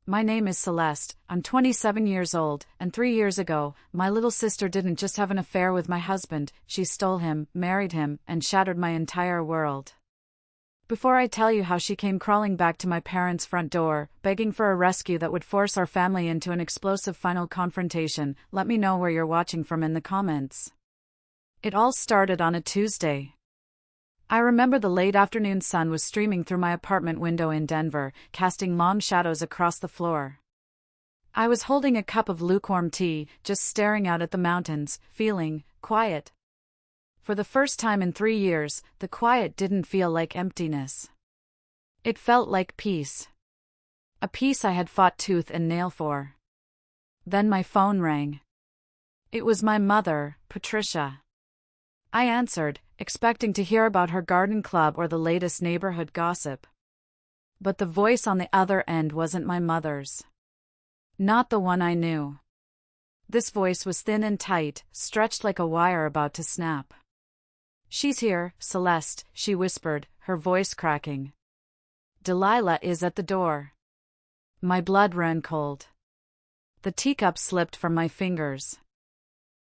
My name is Celeste, I'm 27 years old, and 3 years ago, my little sister didn't just have an affair with my husband, she stole him, married him, and shattered my entire world. Before I tell you how she came crawling back to my parents' front door, begging for a rescue that would force our family into an explosive final confrontation, let me know where you're watching from in the comments. It all started on a Tuesday. I remember the late afternoon sun was streaming through my apartment window in Denver, casting long shadows across the floor. I was holding a cup of lukewarm tea, just staring out at the mountains, feeling quiet. For the first time in 3 years, the quiet didn't feel like emptiness. It felt like peace. A peace I had fought tooth and nail for. Then my phone rang. It was my mother, Patricia. I answered, expecting to hear about her garden club or the latest neighborhood gossip. But the voice on the other end wasn't my mother's. Not the one I knew. This voice was thin and tight, stretched like a wire about to snap. "She's here, Celeste," she whispered, her voice cracking. "Delilah is at the door." My blood ran cold. The teacup slipped from my fingers.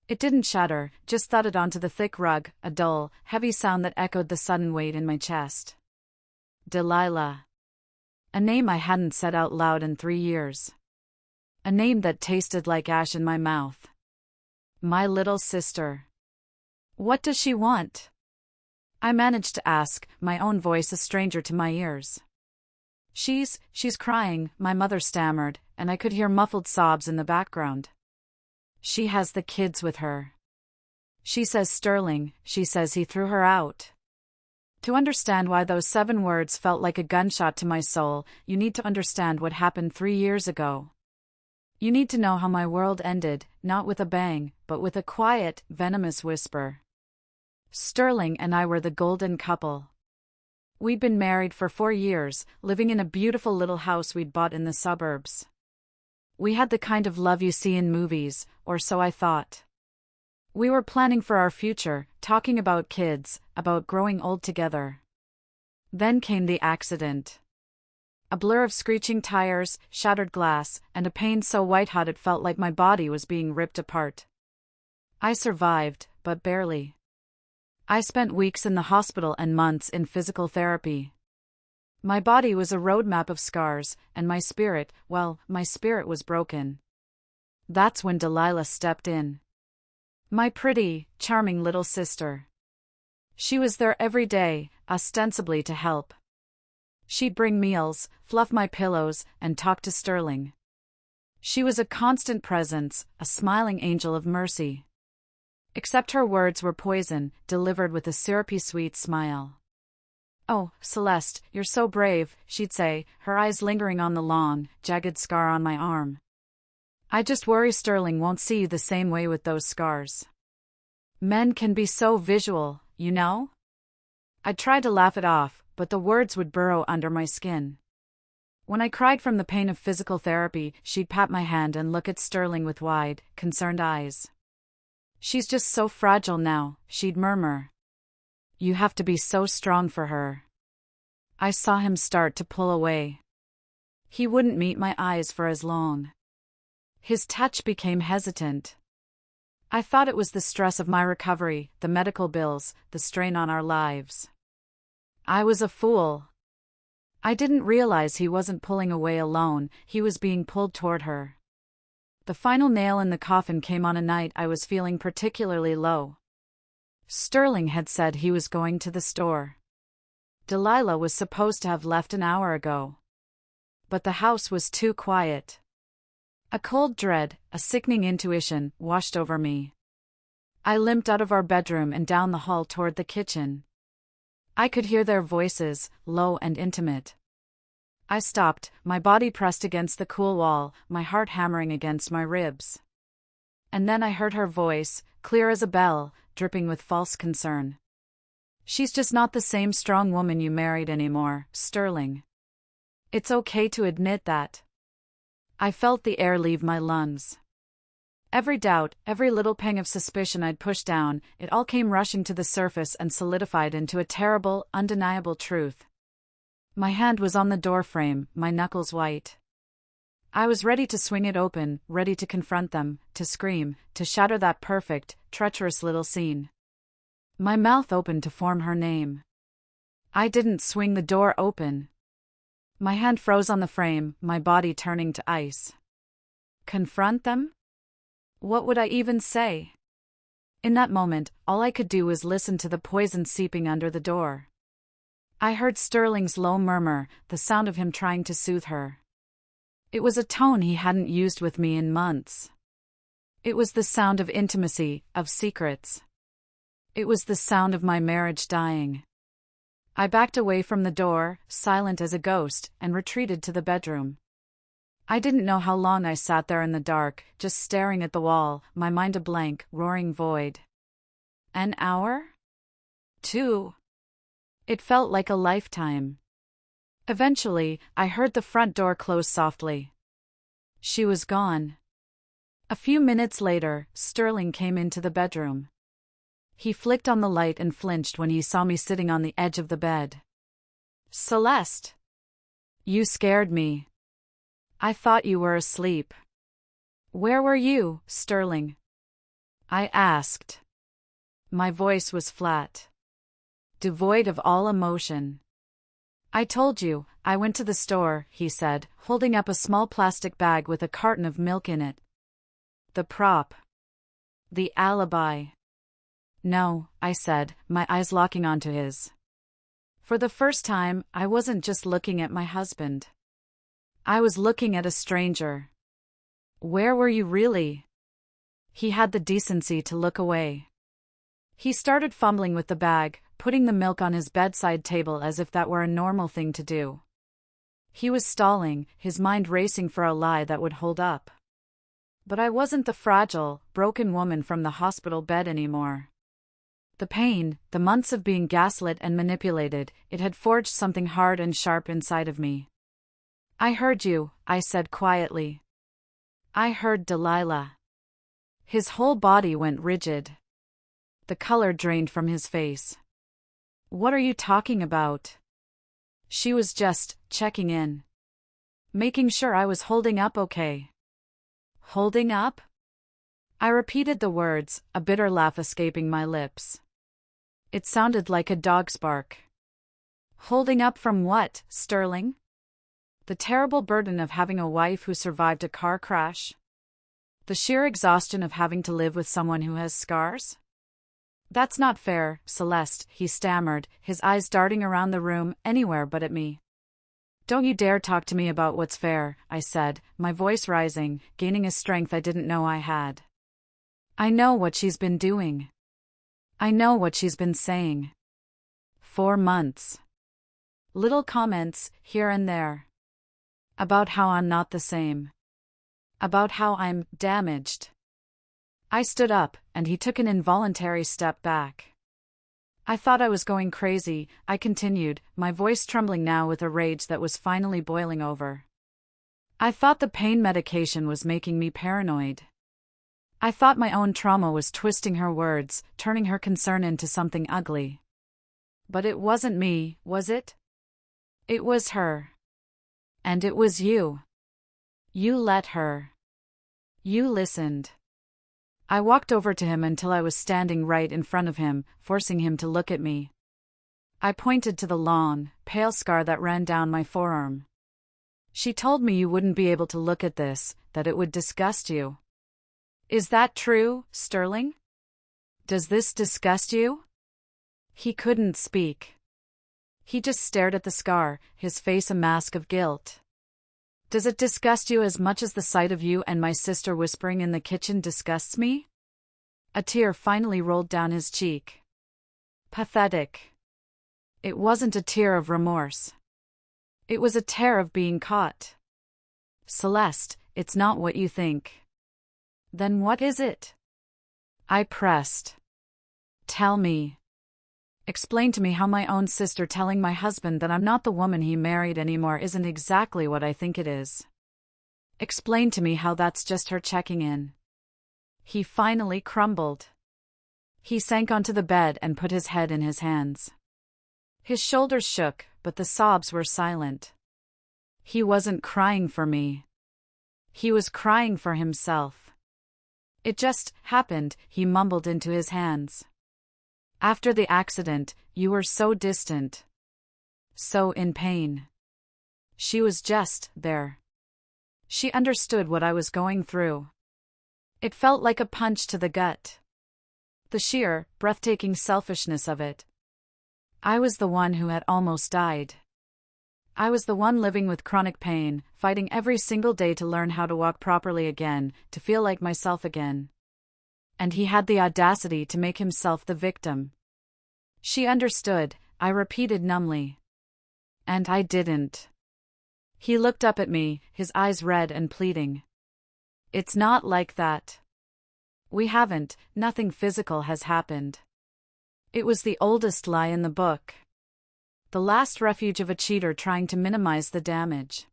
It didn't shatter, just thudded onto the thick rug, a dull, heavy sound that echoed the sudden weight in my chest. Delilah. A name I hadn't said out loud in 3 years. A name that tasted like ash in my mouth. My little sister. What does she want? I managed to ask, my own voice a stranger to my ears. She's crying, my mother stammered, and I could hear muffled sobs in the background. She has the kids with her. She says Sterling, she says he threw her out. To understand why those 7 words felt like a gunshot to my soul, you need to understand what happened 3 years ago. You need to know how my world ended, not with a bang, but with a quiet, venomous whisper. Sterling and I were the golden couple. We'd been married for 4 years, living in a beautiful little house we'd bought in the suburbs. We had the kind of love you see in movies, or so I thought. We were planning for our future, talking about kids, about growing old together. Then came the accident. A blur of screeching tires, shattered glass, and a pain so white-hot it felt like my body was being ripped apart. I survived, but barely. I spent weeks in the hospital and months in physical therapy. My body was a roadmap of scars, and my spirit was broken. That's when Delilah stepped in. My pretty, charming little sister. She was there every day, ostensibly to help. She'd bring meals, fluff my pillows, and talk to Sterling. She was a constant presence, a smiling angel of mercy. Except her words were poison, delivered with a syrupy sweet smile. "Oh, Celeste, you're so brave," she'd say, her eyes lingering on the long, jagged scar on my arm. "I just worry Sterling won't see you the same way with those scars. Men can be so visual, you know?" I tried to laugh it off, but the words would burrow under my skin. When I cried from the pain of physical therapy, she'd pat my hand and look at Sterling with wide, concerned eyes. "She's just so fragile now," she'd murmur. "You have to be so strong for her." I saw him start to pull away. He wouldn't meet my eyes for as long. His touch became hesitant. I thought it was the stress of my recovery, the medical bills, the strain on our lives. I was a fool. I didn't realize he wasn't pulling away alone, he was being pulled toward her. The final nail in the coffin came on a night I was feeling particularly low. Sterling had said he was going to the store. Delilah was supposed to have left an hour ago. But the house was too quiet. A cold dread, a sickening intuition, washed over me. I limped out of our bedroom and down the hall toward the kitchen. I could hear their voices, low and intimate. I stopped, my body pressed against the cool wall, my heart hammering against my ribs. And then I heard her voice, clear as a bell, dripping with false concern. "She's just not the same strong woman you married anymore, Sterling. It's okay to admit that." I felt the air leave my lungs. Every doubt, every little pang of suspicion I'd pushed down, it all came rushing to the surface and solidified into a terrible, undeniable truth. My hand was on the doorframe, my knuckles white. I was ready to swing it open, ready to confront them, to scream, to shatter that perfect, treacherous little scene. My mouth opened to form her name. I didn't swing the door open. My hand froze on the frame, my body turning to ice. Confront them? What would I even say? In that moment, all I could do was listen to the poison seeping under the door. I heard Sterling's low murmur, the sound of him trying to soothe her. It was a tone he hadn't used with me in months. It was the sound of intimacy, of secrets. It was the sound of my marriage dying. I backed away from the door, silent as a ghost, and retreated to the bedroom. I didn't know how long I sat there in the dark, just staring at the wall, my mind a blank, roaring void. An hour? 2. It felt like a lifetime. Eventually, I heard the front door close softly. She was gone. A few minutes later, Sterling came into the bedroom. He flicked on the light and flinched when he saw me sitting on the edge of the bed. Celeste! You scared me. I thought you were asleep. Where were you, Sterling? I asked. My voice was flat, devoid of all emotion. I told you, I went to the store, he said, holding up a small plastic bag with a carton of milk in it. The prop. The alibi. No, I said, my eyes locking onto his. For the first time, I wasn't just looking at my husband. I was looking at a stranger. Where were you really? He had the decency to look away. He started fumbling with the bag, putting the milk on his bedside table as if that were a normal thing to do. He was stalling, his mind racing for a lie that would hold up. But I wasn't the fragile, broken woman from the hospital bed anymore. The pain, the months of being gaslit and manipulated, it had forged something hard and sharp inside of me. I heard you, I said quietly. I heard Delilah. His whole body went rigid. The color drained from his face. What are you talking about? She was just checking in. Making sure I was holding up okay. Holding up? I repeated the words, a bitter laugh escaping my lips. It sounded like a dog's bark. Holding up from what, Sterling? The terrible burden of having a wife who survived a car crash? The sheer exhaustion of having to live with someone who has scars? That's not fair, Celeste, he stammered, his eyes darting around the room, anywhere but at me. Don't you dare talk to me about what's fair, I said, my voice rising, gaining a strength I didn't know I had. I know what she's been doing. I know what she's been saying. 4 months. Little comments, here and there. About how I'm not the same. About how I'm damaged. I stood up, and he took an involuntary step back. I thought I was going crazy, I continued, my voice trembling now with a rage that was finally boiling over. I thought the pain medication was making me paranoid. I thought my own trauma was twisting her words, turning her concern into something ugly. But it wasn't me, was it? It was her. And it was you. You let her. You listened. I walked over to him until I was standing right in front of him, forcing him to look at me. I pointed to the long, pale scar that ran down my forearm. She told me you wouldn't be able to look at this, that it would disgust you. Is that true, Sterling? Does this disgust you? He couldn't speak. He just stared at the scar, his face a mask of guilt. Does it disgust you as much as the sight of you and my sister whispering in the kitchen disgusts me? A tear finally rolled down his cheek. Pathetic. It wasn't a tear of remorse. It was a tear of being caught. Celeste, it's not what you think. Then what is it? I pressed. Tell me. Explain to me how my own sister telling my husband that I'm not the woman he married anymore isn't exactly what I think it is. Explain to me how that's just her checking in. He finally crumbled. He sank onto the bed and put his head in his hands. His shoulders shook, but the sobs were silent. He wasn't crying for me. He was crying for himself. It just happened, he mumbled into his hands. After the accident, you were so distant. So in pain. She was just there. She understood what I was going through. It felt like a punch to the gut. The sheer, breathtaking selfishness of it. I was the one who had almost died. I was the one living with chronic pain, fighting every single day to learn how to walk properly again, to feel like myself again. And he had the audacity to make himself the victim. She understood, I repeated numbly. And I didn't. He looked up at me, his eyes red and pleading. It's not like that. We haven't, nothing physical has happened. It was the oldest lie in the book. The last refuge of a cheater trying to minimize the damage.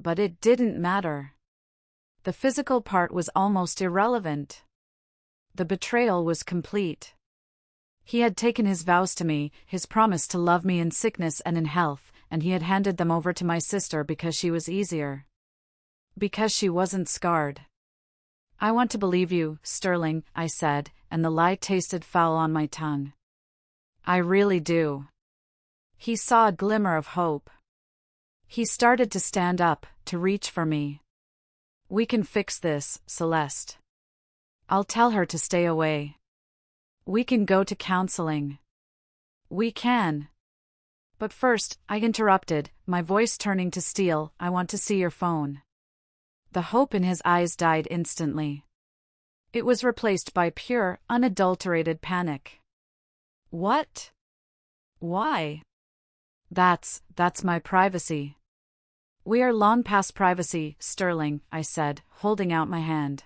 But it didn't matter. The physical part was almost irrelevant. The betrayal was complete. He had taken his vows to me, his promise to love me in sickness and in health, and he had handed them over to my sister because she was easier. Because she wasn't scarred. I want to believe you, Sterling, I said, and the lie tasted foul on my tongue. I really do. He saw a glimmer of hope. He started to stand up, to reach for me. We can fix this, Celeste. I'll tell her to stay away. We can go to counseling. We can. But first, I interrupted, my voice turning to steel, I want to see your phone. The hope in his eyes died instantly. It was replaced by pure, unadulterated panic. What? Why? That's my privacy. We are long past privacy, Sterling, I said, holding out my hand.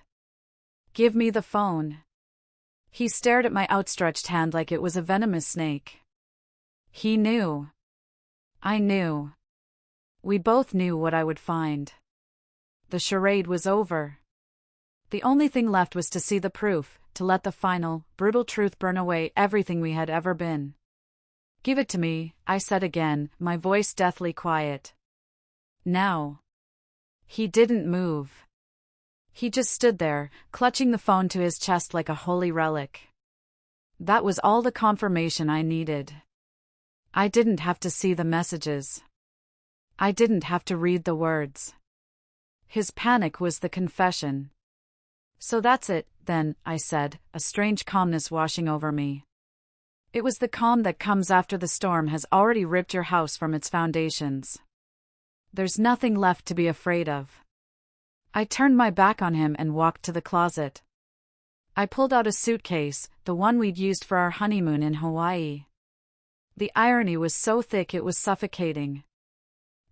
Give me the phone. He stared at my outstretched hand like it was a venomous snake. He knew. I knew. We both knew what I would find. The charade was over. The only thing left was to see the proof, to let the final, brutal truth burn away everything we had ever been. Give it to me, I said again, my voice deathly quiet. Now. He didn't move. He just stood there, clutching the phone to his chest like a holy relic. That was all the confirmation I needed. I didn't have to see the messages. I didn't have to read the words. His panic was the confession. So that's it, then, I said, a strange calmness washing over me. It was the calm that comes after the storm has already ripped your house from its foundations. There's nothing left to be afraid of. I turned my back on him and walked to the closet. I pulled out a suitcase, the one we'd used for our honeymoon in Hawaii. The irony was so thick it was suffocating.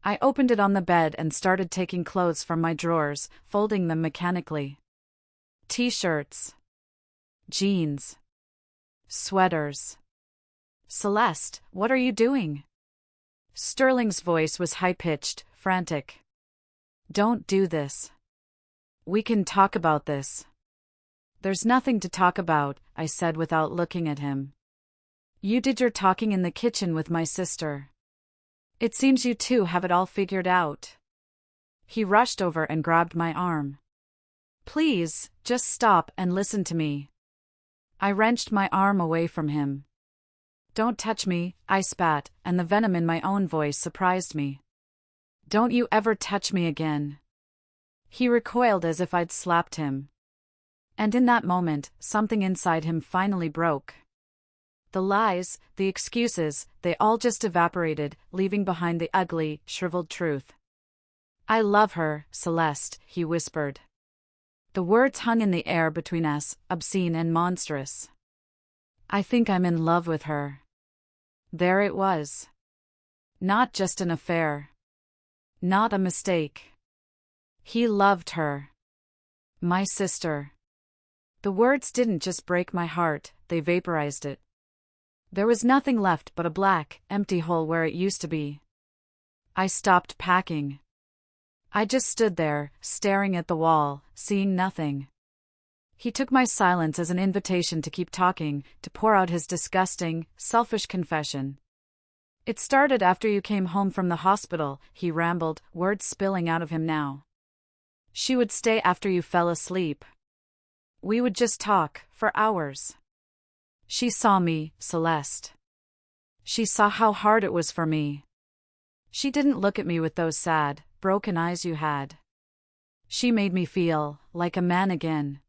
I opened it on the bed and started taking clothes from my drawers, folding them mechanically. T-shirts. Jeans. Sweaters. Celeste, what are you doing? Sterling's voice was high-pitched, frantic. Don't do this. We can talk about this. There's nothing to talk about, I said without looking at him. You did your talking in the kitchen with my sister. It seems you two have it all figured out. He rushed over and grabbed my arm. Please, just stop and listen to me. I wrenched my arm away from him. Don't touch me, I spat, and the venom in my own voice surprised me. Don't you ever touch me again. He recoiled as if I'd slapped him. And in that moment, something inside him finally broke. The lies, the excuses, they all just evaporated, leaving behind the ugly, shriveled truth. I love her, Celeste, he whispered. The words hung in the air between us, obscene and monstrous. I think I'm in love with her. There it was. Not just an affair. Not a mistake. He loved her. My sister. The words didn't just break my heart, they vaporized it. There was nothing left but a black, empty hole where it used to be. I stopped packing. I just stood there, staring at the wall, seeing nothing. He took my silence as an invitation to keep talking, to pour out his disgusting, selfish confession. It started after you came home from the hospital, he rambled, words spilling out of him now. She would stay after you fell asleep. We would just talk, for hours. She saw me, Celeste. She saw how hard it was for me. She didn't look at me with those sad, broken eyes you had. She made me feel like a man again.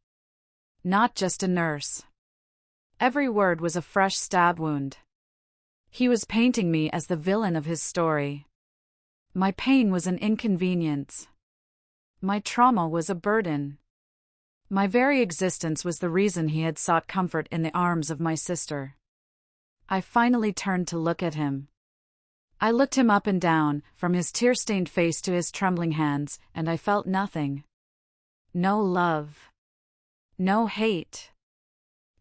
Not just a nurse. Every word was a fresh stab wound. He was painting me as the villain of his story. My pain was an inconvenience. My trauma was a burden. My very existence was the reason he had sought comfort in the arms of my sister. I finally turned to look at him. I looked him up and down, from his tear-stained face to his trembling hands, and I felt nothing. No love. No hate.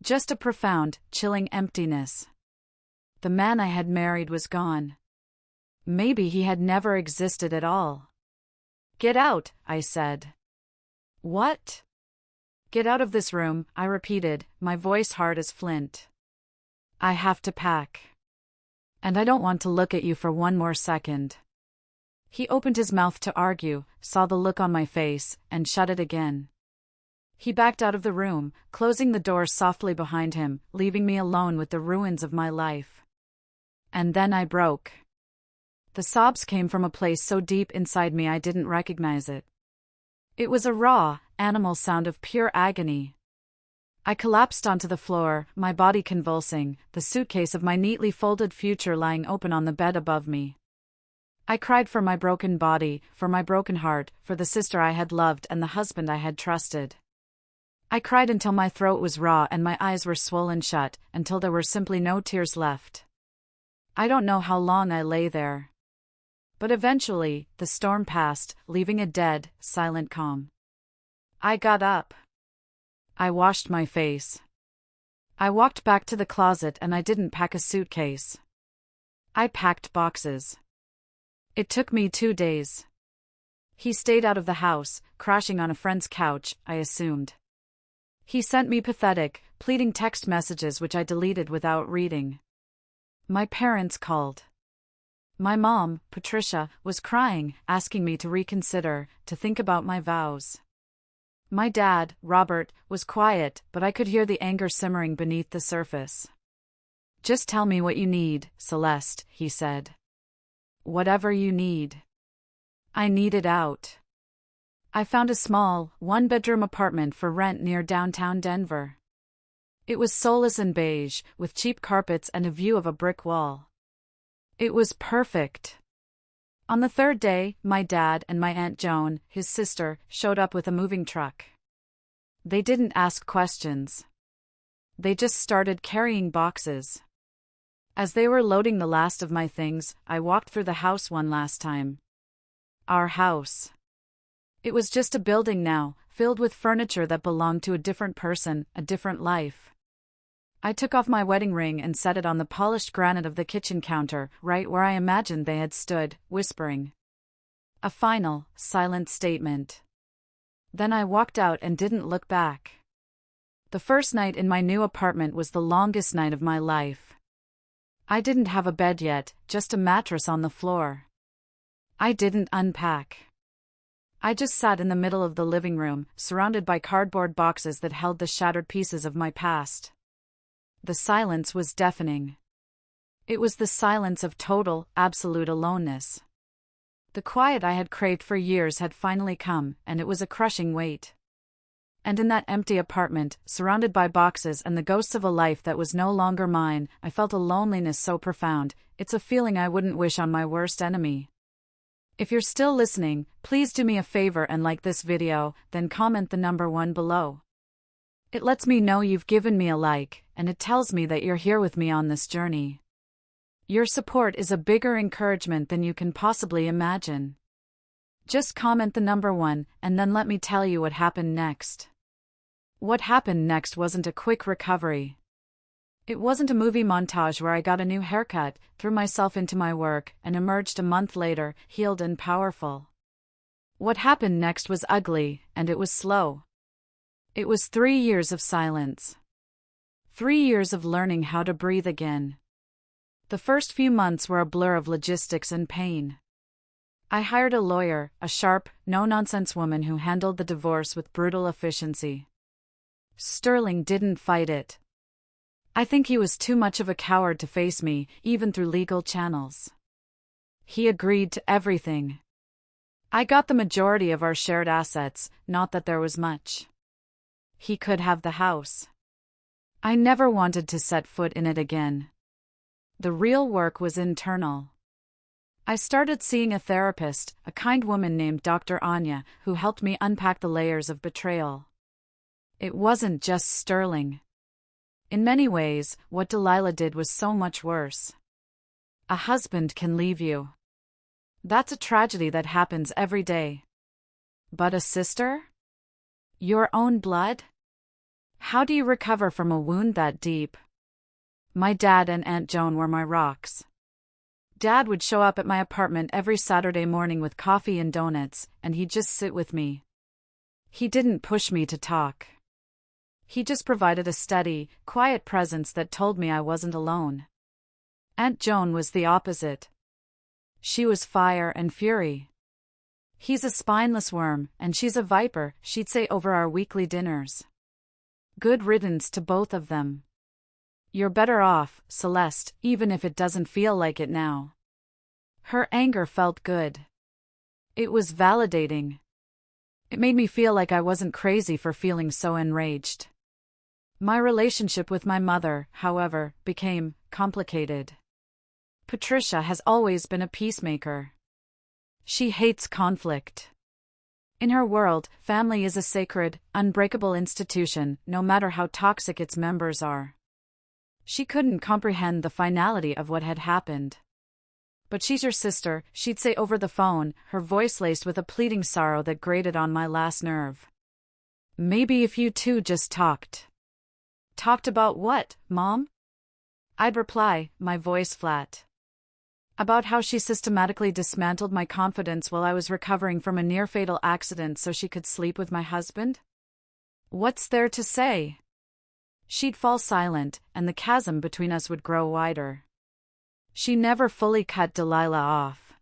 Just a profound, chilling emptiness. The man I had married was gone. Maybe he had never existed at all. "Get out," I said. "What?" "Get out of this room," I repeated, my voice hard as flint. "I have to pack. And I don't want to look at you for one more second." He opened his mouth to argue, saw the look on my face, and shut it again. He backed out of the room, closing the door softly behind him, leaving me alone with the ruins of my life. And then I broke. The sobs came from a place so deep inside me I didn't recognize it. It was a raw, animal sound of pure agony. I collapsed onto the floor, my body convulsing, the suitcase of my neatly folded future lying open on the bed above me. I cried for my broken body, for my broken heart, for the sister I had loved and the husband I had trusted. I cried until my throat was raw and my eyes were swollen shut, until there were simply no tears left. I don't know how long I lay there. But eventually, the storm passed, leaving a dead, silent calm. I got up. I washed my face. I walked back to the closet and I didn't pack a suitcase. I packed boxes. It took me 2 days. He stayed out of the house, crashing on a friend's couch, I assumed. He sent me pathetic, pleading text messages which I deleted without reading. My parents called. My mom, Patricia, was crying, asking me to reconsider, to think about my vows. My dad, Robert, was quiet, but I could hear the anger simmering beneath the surface. "Just tell me what you need, Celeste," he said. "Whatever you need." I needed out. I found a small, one-bedroom apartment for rent near downtown Denver. It was soulless and beige, with cheap carpets and a view of a brick wall. It was perfect. On the 3rd day, my dad and my Aunt Joan, his sister, showed up with a moving truck. They didn't ask questions. They just started carrying boxes. As they were loading the last of my things, I walked through the house one last time. Our house. It was just a building now, filled with furniture that belonged to a different person, a different life. I took off my wedding ring and set it on the polished granite of the kitchen counter, right where I imagined they had stood, whispering. A final, silent statement. Then I walked out and didn't look back. The first night in my new apartment was the longest night of my life. I didn't have a bed yet, just a mattress on the floor. I didn't unpack. I just sat in the middle of the living room, surrounded by cardboard boxes that held the shattered pieces of my past. The silence was deafening. It was the silence of total, absolute aloneness. The quiet I had craved for years had finally come, and it was a crushing weight. And in that empty apartment, surrounded by boxes and the ghosts of a life that was no longer mine, I felt a loneliness so profound, it's a feeling I wouldn't wish on my worst enemy. If you're still listening, please do me a favor and like this video, then comment the number 1 below. It lets me know you've given me a like, and it tells me that you're here with me on this journey. Your support is a bigger encouragement than you can possibly imagine. Just comment the number 1, and then let me tell you what happened next. What happened next wasn't a quick recovery. It wasn't a movie montage where I got a new haircut, threw myself into my work, and emerged a month later, healed and powerful. What happened next was ugly, and it was slow. It was 3 years of silence. 3 years of learning how to breathe again. The first few months were a blur of logistics and pain. I hired a lawyer, a sharp, no-nonsense woman who handled the divorce with brutal efficiency. Sterling didn't fight it. I think he was too much of a coward to face me, even through legal channels. He agreed to everything. I got the majority of our shared assets, not that there was much. He could have the house. I never wanted to set foot in it again. The real work was internal. I started seeing a therapist, a kind woman named Dr. Anya, who helped me unpack the layers of betrayal. It wasn't just Sterling. In many ways, what Delilah did was so much worse. A husband can leave you. That's a tragedy that happens every day. But a sister? Your own blood? How do you recover from a wound that deep? My dad and Aunt Joan were my rocks. Dad would show up at my apartment every Saturday morning with coffee and donuts, and he'd just sit with me. He didn't push me to talk. He just provided a steady, quiet presence that told me I wasn't alone. Aunt Joan was the opposite. She was fire and fury. He's a spineless worm, and she's a viper, she'd say over our weekly dinners. Good riddance to both of them. You're better off, Celeste, even if it doesn't feel like it now. Her anger felt good. It was validating. It made me feel like I wasn't crazy for feeling so enraged. My relationship with my mother, however, became complicated. Patricia has always been a peacemaker. She hates conflict. In her world, family is a sacred, unbreakable institution, no matter how toxic its members are. She couldn't comprehend the finality of what had happened. But she's your sister, she'd say over the phone, her voice laced with a pleading sorrow that grated on my last nerve. Maybe if you two just talked. Talked about what, Mom? I'd reply, my voice flat. About how she systematically dismantled my confidence while I was recovering from a near-fatal accident so she could sleep with my husband? What's there to say? She'd fall silent, and the chasm between us would grow wider. She never fully cut Delilah off.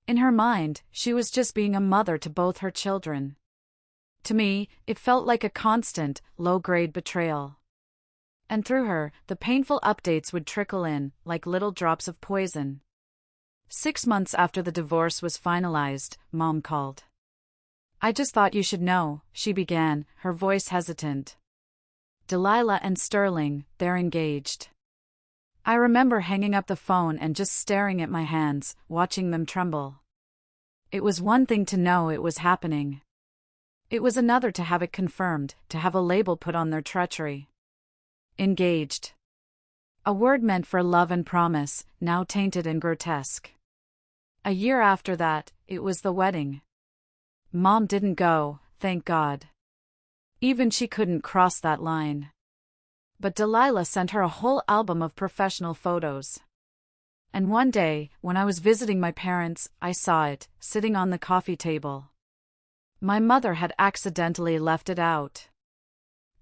In her mind, she was just being a mother to both her children. To me, it felt like a constant, low-grade betrayal. And through her, the painful updates would trickle in, like little drops of poison. 6 months after the divorce was finalized, Mom called. I just thought you should know, she began, her voice hesitant. Delilah and Sterling, they're engaged. I remember hanging up the phone and just staring at my hands, watching them tremble. It was one thing to know it was happening. It was another to have it confirmed, to have a label put on their treachery. Engaged. A word meant for love and promise, now tainted and grotesque. A year after that, it was the wedding. Mom didn't go, thank God. Even she couldn't cross that line. But Delilah sent her a whole album of professional photos. And one day, when I was visiting my parents, I saw it, sitting on the coffee table. My mother had accidentally left it out.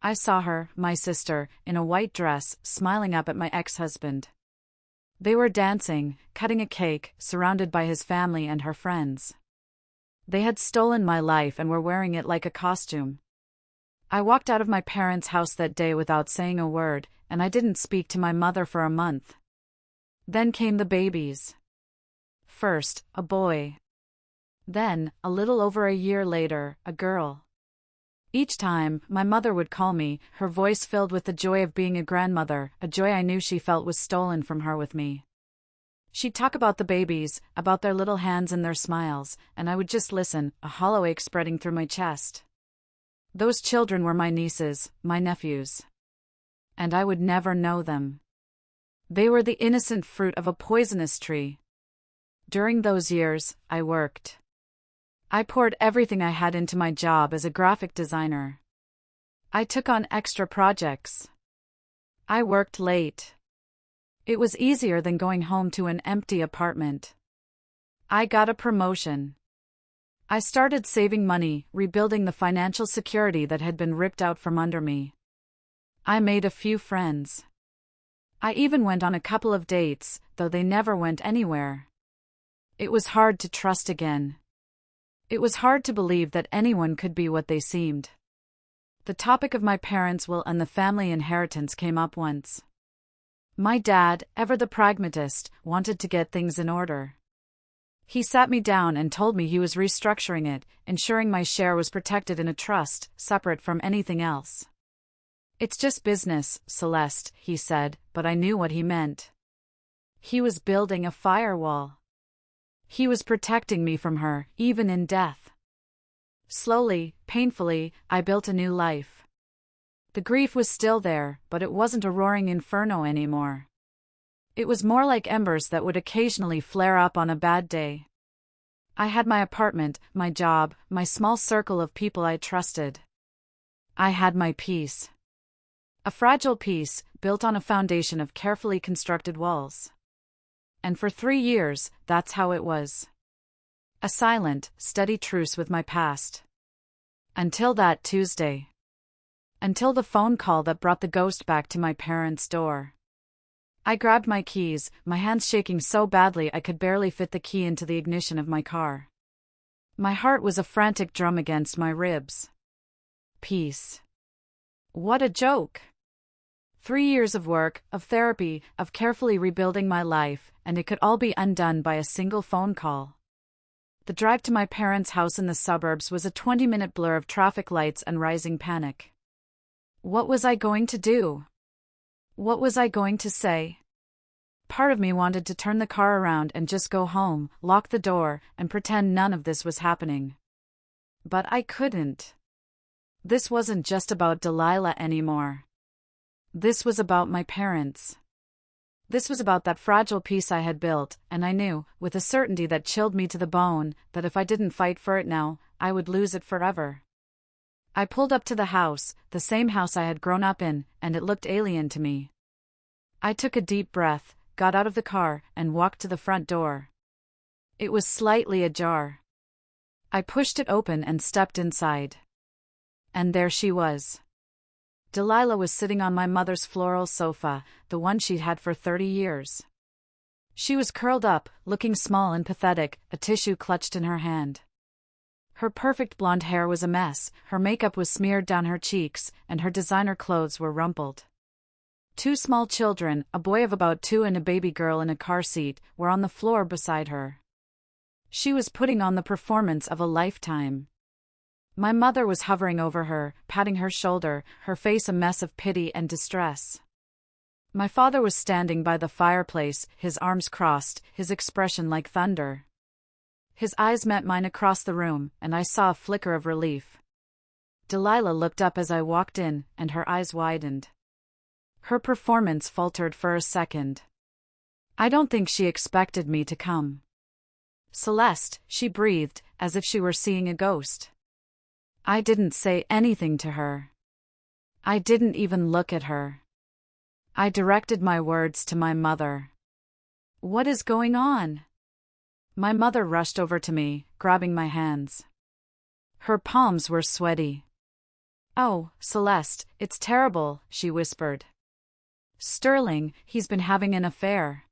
I saw her, my sister, in a white dress, smiling up at my ex-husband. They were dancing, cutting a cake, surrounded by his family and her friends. They had stolen my life and were wearing it like a costume. I walked out of my parents' house that day without saying a word, and I didn't speak to my mother for a month. Then came the babies. First, a boy. Then, a little over a year later, a girl. Each time, my mother would call me, her voice filled with the joy of being a grandmother, a joy I knew she felt was stolen from her with me. She'd talk about the babies, about their little hands and their smiles, and I would just listen, a hollow ache spreading through my chest. Those children were my nieces, my nephews. And I would never know them. They were the innocent fruit of a poisonous tree. During those years, I worked. I poured everything I had into my job as a graphic designer. I took on extra projects. I worked late. It was easier than going home to an empty apartment. I got a promotion. I started saving money, rebuilding the financial security that had been ripped out from under me. I made a few friends. I even went on a couple of dates, though they never went anywhere. It was hard to trust again. It was hard to believe that anyone could be what they seemed. The topic of my parents' will and the family inheritance came up once. My dad, ever the pragmatist, wanted to get things in order. He sat me down and told me he was restructuring it, ensuring my share was protected in a trust, separate from anything else. "It's just business, Celeste," he said, but I knew what he meant. He was building a firewall. He was protecting me from her, even in death. Slowly, painfully, I built a new life. The grief was still there, but it wasn't a roaring inferno anymore. It was more like embers that would occasionally flare up on a bad day. I had my apartment, my job, my small circle of people I trusted. I had my peace. A fragile peace, built on a foundation of carefully constructed walls. And for 3 years, that's how it was. A silent, steady truce with my past. Until that Tuesday. Until the phone call that brought the ghost back to my parents' door. I grabbed my keys, my hands shaking so badly I could barely fit the key into the ignition of my car. My heart was a frantic drum against my ribs. Peace. What a joke. 3 years of work, of therapy, of carefully rebuilding my life, and it could all be undone by a single phone call. The drive to my parents' house in the suburbs was a 20-minute blur of traffic lights and rising panic. What was I going to do? What was I going to say? Part of me wanted to turn the car around and just go home, lock the door, and pretend none of this was happening. But I couldn't. This wasn't just about Delilah anymore. This was about my parents. This was about that fragile peace I had built, and I knew, with a certainty that chilled me to the bone, that if I didn't fight for it now, I would lose it forever. I pulled up to the house, the same house I had grown up in, and it looked alien to me. I took a deep breath, got out of the car, and walked to the front door. It was slightly ajar. I pushed it open and stepped inside. And there she was. Delilah was sitting on my mother's floral sofa, the one she'd had for 30 years. She was curled up, looking small and pathetic, a tissue clutched in her hand. Her perfect blonde hair was a mess, her makeup was smeared down her cheeks, and her designer clothes were rumpled. 2 small children, a boy of about 2 and a baby girl in a car seat, were on the floor beside her. She was putting on the performance of a lifetime. My mother was hovering over her, patting her shoulder, her face a mess of pity and distress. My father was standing by the fireplace, his arms crossed, his expression like thunder. His eyes met mine across the room, and I saw a flicker of relief. Delilah looked up as I walked in, and her eyes widened. Her performance faltered for a second. I don't think she expected me to come. "Celeste," she breathed, as if she were seeing a ghost. I didn't say anything to her. I didn't even look at her. I directed my words to my mother. "What is going on?" My mother rushed over to me, grabbing my hands. Her palms were sweaty. "Oh, Celeste, it's terrible," she whispered. "Sterling, he's been having an affair.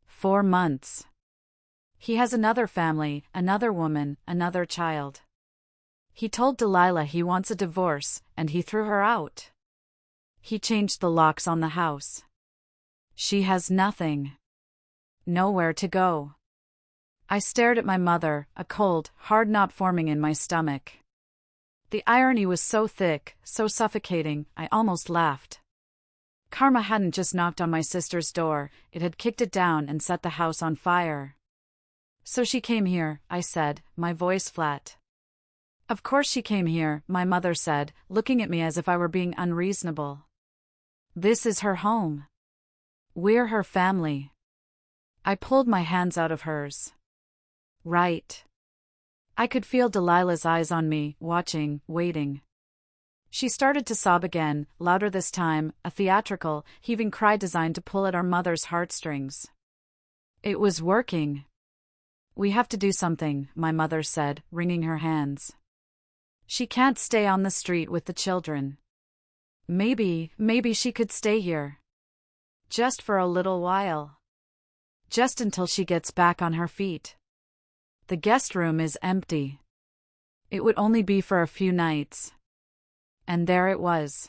4 months. He has another family, another woman, another child. He told Delilah he wants a divorce, and he threw her out. He changed the locks on the house. She has nothing. Nowhere to go." I stared at my mother, a cold, hard knot forming in my stomach. The irony was so thick, so suffocating, I almost laughed. Karma hadn't just knocked on my sister's door, it had kicked it down and set the house on fire. "So she came here," I said, my voice flat. "Of course she came here," my mother said, looking at me as if I were being unreasonable. "This is her home. We're her family." I pulled my hands out of hers. "Right." I could feel Delilah's eyes on me, watching, waiting. She started to sob again, louder this time, a theatrical, heaving cry designed to pull at our mother's heartstrings. It was working. "We have to do something," my mother said, wringing her hands. "She can't stay on the street with the children. Maybe she could stay here. Just for a little while. Just until she gets back on her feet." The guest room is empty. It would only be for a few nights. And there it was.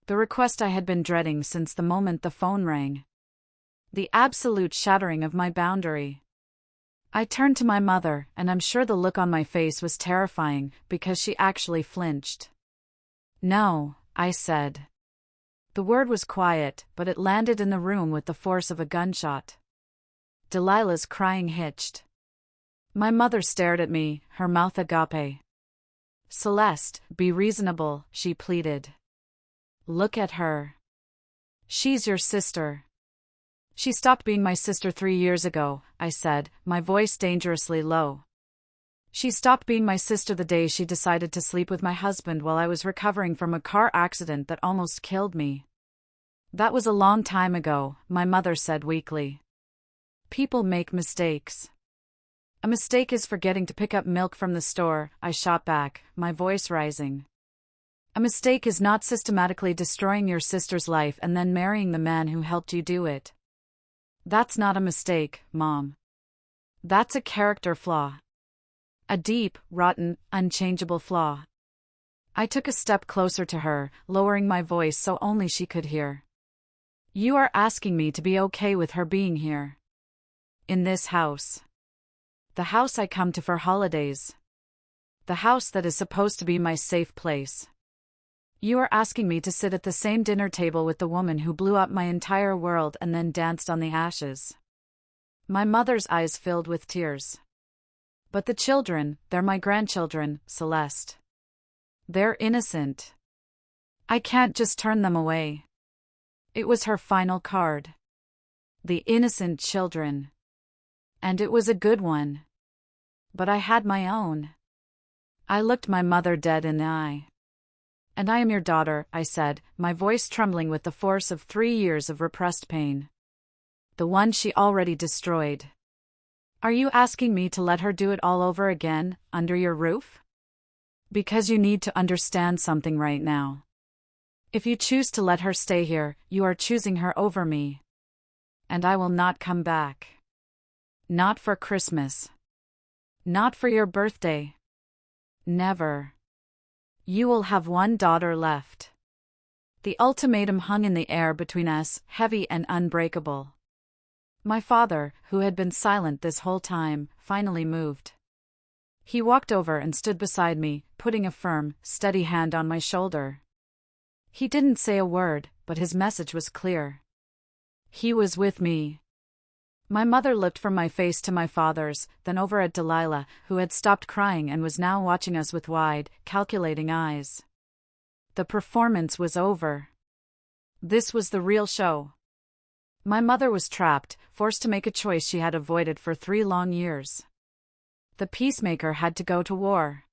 The request I had been dreading since the moment the phone rang. The absolute shattering of my boundary. I turned to my mother, and I'm sure the look on my face was terrifying because she actually flinched. "No," I said. The word was quiet, but it landed in the room with the force of a gunshot. Delilah's crying hitched. My mother stared at me, her mouth agape. "Celeste, be reasonable," she pleaded. "Look at her. She's your sister." "She stopped being my sister 3 years ago," I said, my voice dangerously low. "She stopped being my sister the day she decided to sleep with my husband while I was recovering from a car accident that almost killed me." "That was a long time ago," my mother said weakly. "People make mistakes." "A mistake is forgetting to pick up milk from the store," I shot back, my voice rising. "A mistake is not systematically destroying your sister's life and then marrying the man who helped you do it. That's not a mistake, Mom. That's a character flaw. A deep, rotten, unchangeable flaw." I took a step closer to her, lowering my voice so only she could hear. "You are asking me to be okay with her being here. In this house. The house I come to for holidays. The house that is supposed to be my safe place. You are asking me to sit at the same dinner table with the woman who blew up my entire world and then danced on the ashes." My mother's eyes filled with tears. "But the children, they're my grandchildren, Celeste. They're innocent. I can't just turn them away." It was her final card. The innocent children. And it was a good one. But I had my own. I looked my mother dead in the eye. "And I am your daughter," I said, my voice trembling with the force of 3 years of repressed pain. The one she already destroyed. "Are you asking me to let her do it all over again, under your roof? Because you need to understand something right now. If you choose to let her stay here, you are choosing her over me. And I will not come back. Not for Christmas. Not for your birthday. Never. You will have one daughter left." The ultimatum hung in the air between us, heavy and unbreakable. My father, who had been silent this whole time, finally moved. He walked over and stood beside me, putting a firm, steady hand on my shoulder. He didn't say a word, but his message was clear. He was with me. My mother looked from my face to my father's, then over at Delilah, who had stopped crying and was now watching us with wide, calculating eyes. The performance was over. This was the real show. My mother was trapped, forced to make a choice she had avoided for 3 long years. The peacemaker had to go to war.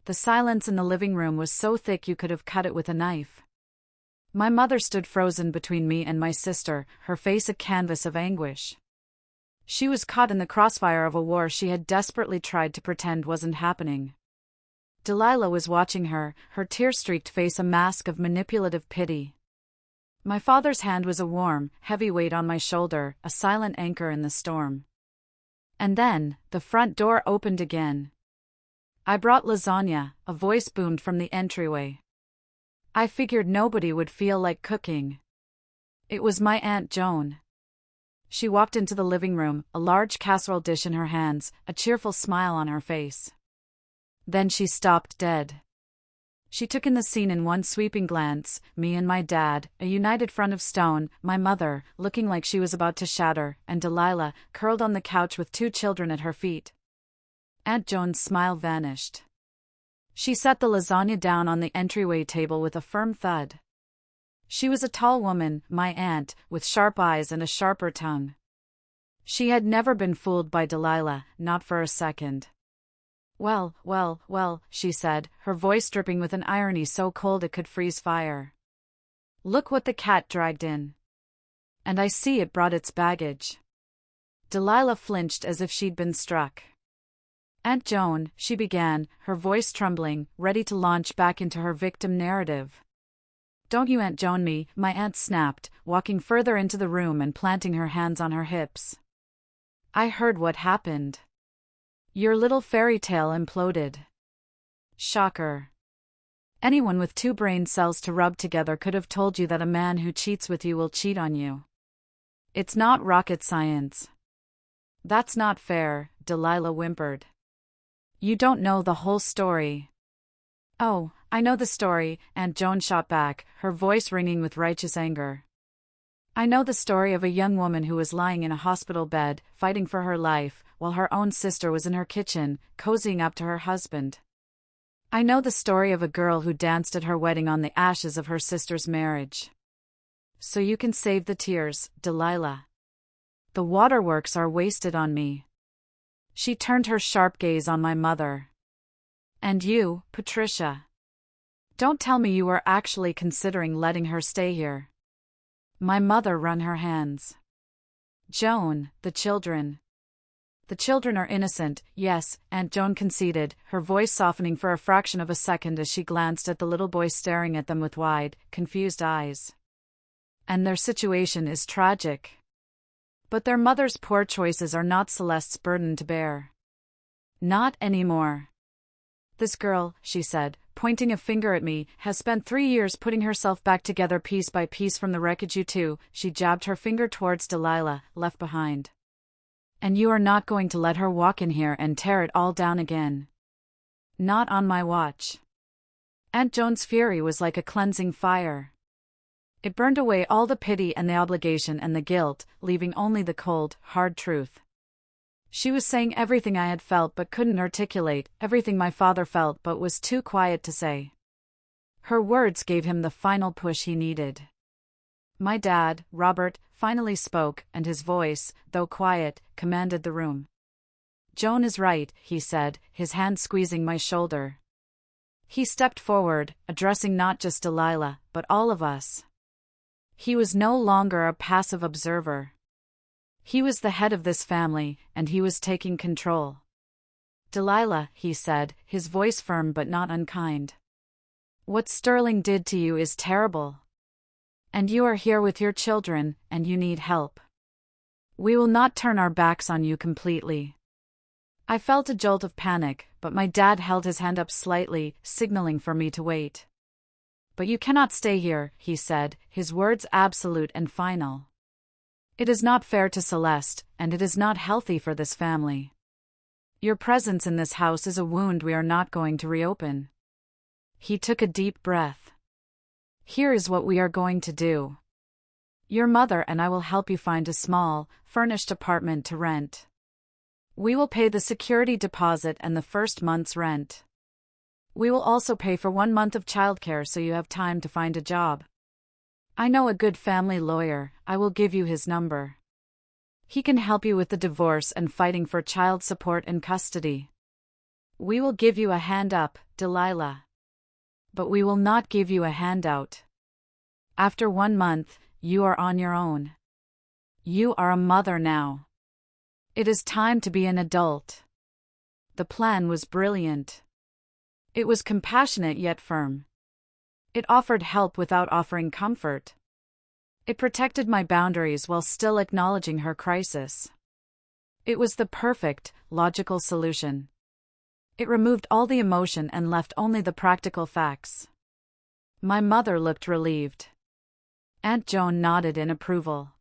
The silence in the living room was so thick you could have cut it with a knife. My mother stood frozen between me and my sister, her face a canvas of anguish. She was caught in the crossfire of a war she had desperately tried to pretend wasn't happening. Delilah was watching her, her tear-streaked face a mask of manipulative pity. My father's hand was a warm, heavy weight on my shoulder, a silent anchor in the storm. And then, the front door opened again. "I brought lasagna," a voice boomed from the entryway. I figured nobody would feel like cooking. It was my Aunt Joan. She walked into the living room, a large casserole dish in her hands, a cheerful smile on her face. Then she stopped dead. She took in the scene in one sweeping glance, me and my dad, a united front of stone, my mother, looking like she was about to shatter, and Delilah, curled on the couch with 2 children at her feet. Aunt Joan's smile vanished. She set the lasagna down on the entryway table with a firm thud. She was a tall woman, my aunt, with sharp eyes and a sharper tongue. She had never been fooled by Delilah, not for a second. Well, she said, her voice dripping with an irony so cold it could freeze fire. "Look what the cat dragged in. And I see it brought its baggage." Delilah flinched as if she'd been struck. "Aunt Joan," she began, her voice trembling, ready to launch back into her victim narrative. "Don't you Aunt Joan me," my aunt snapped, walking further into the room and planting her hands on her hips. "I heard what happened. Your little fairy tale imploded. Shocker. Anyone with 2 brain cells to rub together could have told you that a man who cheats with you will cheat on you. It's not rocket science. That's not fair, Delilah whimpered. You don't know the whole story. Oh, I know the story, Aunt Joan shot back, her voice ringing with righteous anger. I know the story of a young woman who was lying in a hospital bed, fighting for her life, while her own sister was in her kitchen, cozying up to her husband. I know the story of a girl who danced at her wedding on the ashes of her sister's marriage. So you can save the tears, Delilah. The waterworks are wasted on me. She turned her sharp gaze on my mother. And you, Patricia. Don't tell me you were actually considering letting her stay here. My mother wrung her hands. Joan, the children. The children are innocent, yes, Aunt Joan conceded, her voice softening for a fraction of a second as she glanced at the little boy staring at them with wide, confused eyes. And their situation is tragic. But their mother's poor choices are not Celeste's burden to bear. Not anymore. This girl, she said, pointing a finger at me, has spent 3 years putting herself back together piece by piece from the wreckage you two, she jabbed her finger towards Delilah, left behind. And you are not going to let her walk in here and tear it all down again. Not on my watch. Aunt Joan's fury was like a cleansing fire. It burned away all the pity and the obligation and the guilt, leaving only the cold, hard truth. She was saying everything I had felt but couldn't articulate, everything my father felt but was too quiet to say. Her words gave him the final push he needed. My dad, Robert, finally spoke, and his voice, though quiet, commanded the room. Joan is right, he said, his hand squeezing my shoulder. He stepped forward, addressing not just Delilah, but all of us. He was no longer a passive observer. He was the head of this family, and he was taking control. Delilah, he said, his voice firm but not unkind. What Sterling did to you is terrible. And you are here with your children, and you need help. We will not turn our backs on you completely. I felt a jolt of panic, but my dad held his hand up slightly, signaling for me to wait. But you cannot stay here, he said, his words absolute and final. It is not fair to Celeste, and it is not healthy for this family. Your presence in this house is a wound we are not going to reopen. He took a deep breath. Here is what we are going to do. Your mother and I will help you find a small, furnished apartment to rent. We will pay the security deposit and the first month's rent. We will also pay for 1 month of childcare so you have time to find a job. I know a good family lawyer, I will give you his number. He can help you with the divorce and fighting for child support and custody. We will give you a hand up, Delilah. But we will not give you a handout. After 1 month, you are on your own. You are a mother now. It is time to be an adult. The plan was brilliant. It was compassionate yet firm. It offered help without offering comfort. It protected my boundaries while still acknowledging her crisis. It was the perfect, logical solution. It removed all the emotion and left only the practical facts. My mother looked relieved. Aunt Joan nodded in approval.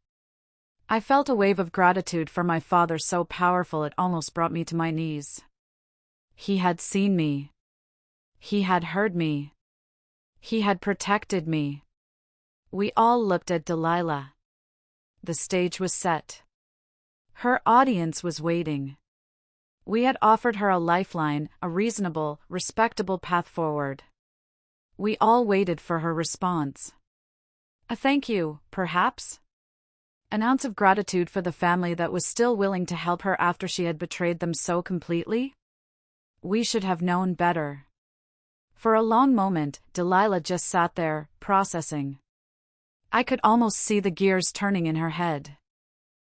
I felt a wave of gratitude for my father so powerful it almost brought me to my knees. He had seen me. He had heard me. He had protected me. We all looked at Delilah. The stage was set. Her audience was waiting. We had offered her a lifeline, a reasonable, respectable path forward. We all waited for her response. A thank you, perhaps? An ounce of gratitude for the family that was still willing to help her after she had betrayed them so completely? We should have known better. For a long moment, Delilah just sat there, processing. I could almost see the gears turning in her head.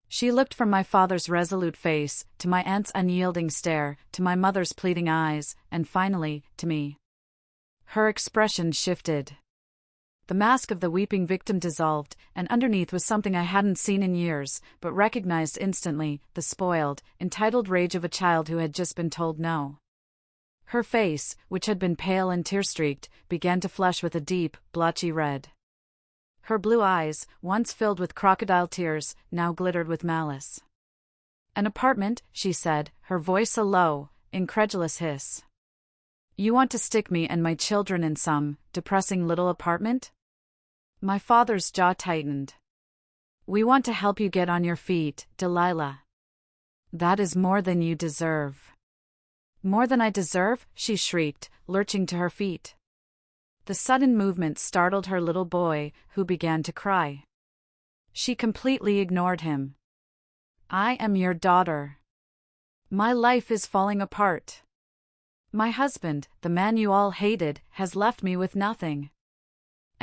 She looked from my father's resolute face, to my aunt's unyielding stare, to my mother's pleading eyes, and finally, to me. Her expression shifted. The mask of the weeping victim dissolved, and underneath was something I hadn't seen in years, but recognized instantly: the spoiled, entitled rage of a child who had just been told no. Her face, which had been pale and tear-streaked, began to flush with a deep, blotchy red. Her blue eyes, once filled with crocodile tears, now glittered with malice. "An apartment," she said, her voice a low, incredulous hiss. "You want to stick me and my children in some depressing little apartment?" My father's jaw tightened. "We want to help you get on your feet, Delilah. That is more than you deserve." "More than I deserve?" she shrieked, lurching to her feet. The sudden movement startled her little boy, who began to cry. She completely ignored him. "I am your daughter. My life is falling apart. My husband, the man you all hated, has left me with nothing.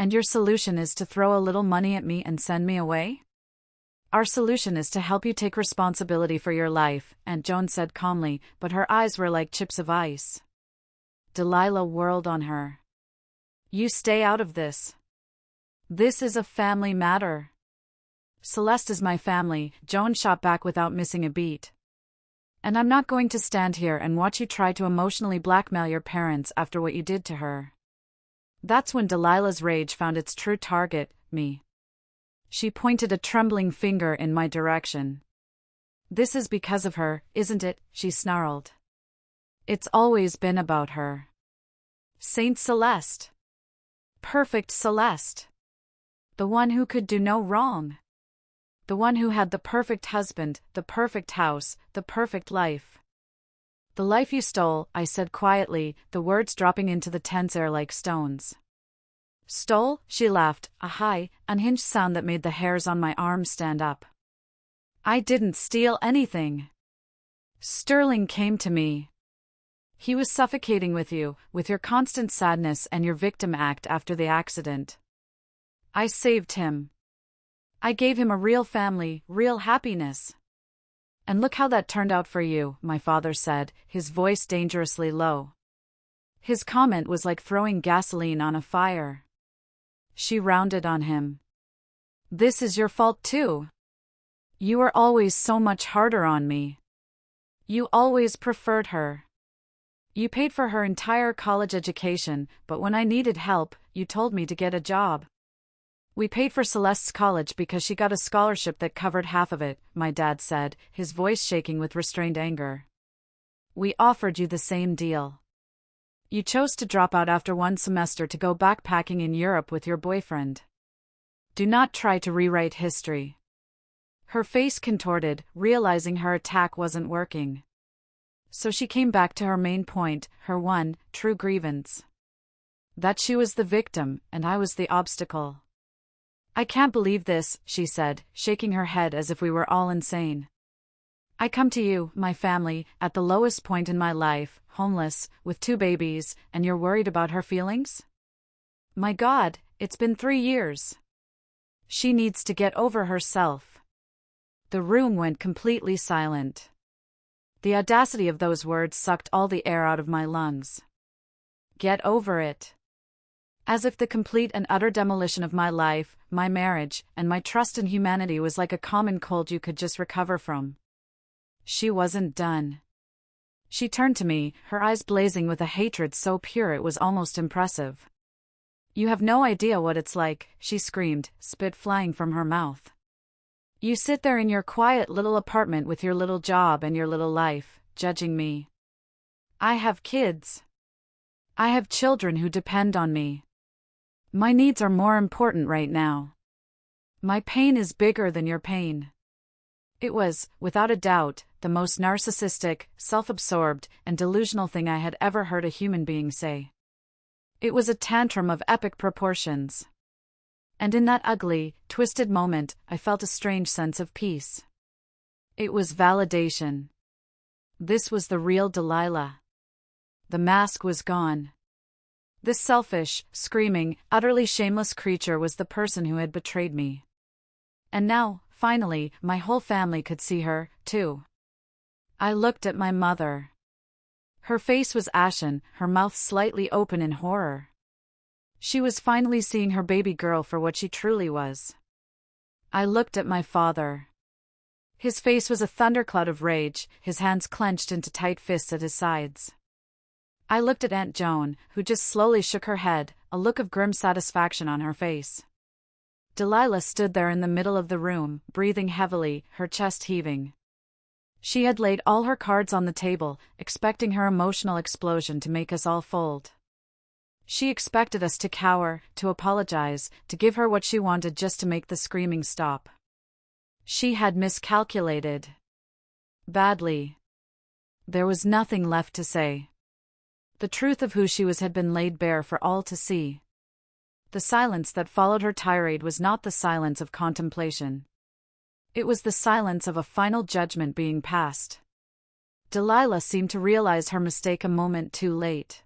And your solution is to throw a little money at me and send me away?" "Our solution is to help you take responsibility for your life," Aunt Joan said calmly, but her eyes were like chips of ice. Delilah whirled on her. "You stay out of this. This is a family matter." "Celeste is my family," Joan shot back without missing a beat. "And I'm not going to stand here and watch you try to emotionally blackmail your parents after what you did to her." That's when Delilah's rage found its true target, me. She pointed a trembling finger in my direction. "This is because of her, isn't it?" she snarled. "It's always been about her. Saint Celeste. Perfect Celeste. The one who could do no wrong. The one who had the perfect husband, the perfect house, the perfect life." "The life you stole," I said quietly, the words dropping into the tense air like stones. "Stole?" she laughed, a high, unhinged sound that made the hairs on my arms stand up. "I didn't steal anything. Sterling came to me. He was suffocating with you, with your constant sadness and your victim act after the accident. I saved him. I gave him a real family, real happiness. And look how that turned out for you," my father said, his voice dangerously low. His comment was like throwing gasoline on a fire. She rounded on him. "This is your fault too. You were always so much harder on me. You always preferred her. You paid for her entire college education, but when I needed help, you told me to get a job. We paid for Celeste's college because she got a scholarship that covered half of it," my dad said, his voice shaking with restrained anger. "We offered you the same deal. You chose to drop out after one semester to go backpacking in Europe with your boyfriend. Do not try to rewrite history." Her face contorted, realizing her attack wasn't working. So she came back to her main point, her one, true grievance. That she was the victim, and I was the obstacle. "I can't believe this," she said, shaking her head as if we were all insane. "I come to you, my family, at the lowest point in my life, homeless, with 2 babies, and you're worried about her feelings? My God, it's been 3 years. She needs to get over herself." The room went completely silent. The audacity of those words sucked all the air out of my lungs. Get over it. As if the complete and utter demolition of my life, my marriage, and my trust in humanity was like a common cold you could just recover from. She wasn't done. She turned to me, her eyes blazing with a hatred so pure it was almost impressive. "You have no idea what it's like," she screamed, spit flying from her mouth. "You sit there in your quiet little apartment with your little job and your little life, judging me. I have kids. I have children who depend on me. My needs are more important right now. My pain is bigger than your pain." It was, without a doubt, the most narcissistic, self-absorbed, and delusional thing I had ever heard a human being say. It was a tantrum of epic proportions. And in that ugly, twisted moment, I felt a strange sense of peace. It was validation. This was the real Delilah. The mask was gone. This selfish, screaming, utterly shameless creature was the person who had betrayed me. And now, finally, my whole family could see her, too. I looked at my mother. Her face was ashen, her mouth slightly open in horror. She was finally seeing her baby girl for what she truly was. I looked at my father. His face was a thundercloud of rage, his hands clenched into tight fists at his sides. I looked at Aunt Joan, who just slowly shook her head, a look of grim satisfaction on her face. Delilah stood there in the middle of the room, breathing heavily, her chest heaving. She had laid all her cards on the table, expecting her emotional explosion to make us all fold. She expected us to cower, to apologize, to give her what she wanted just to make the screaming stop. She had miscalculated. Badly. There was nothing left to say. The truth of who she was had been laid bare for all to see. The silence that followed her tirade was not the silence of contemplation. It was the silence of a final judgment being passed. Delilah seemed to realize her mistake a moment too late.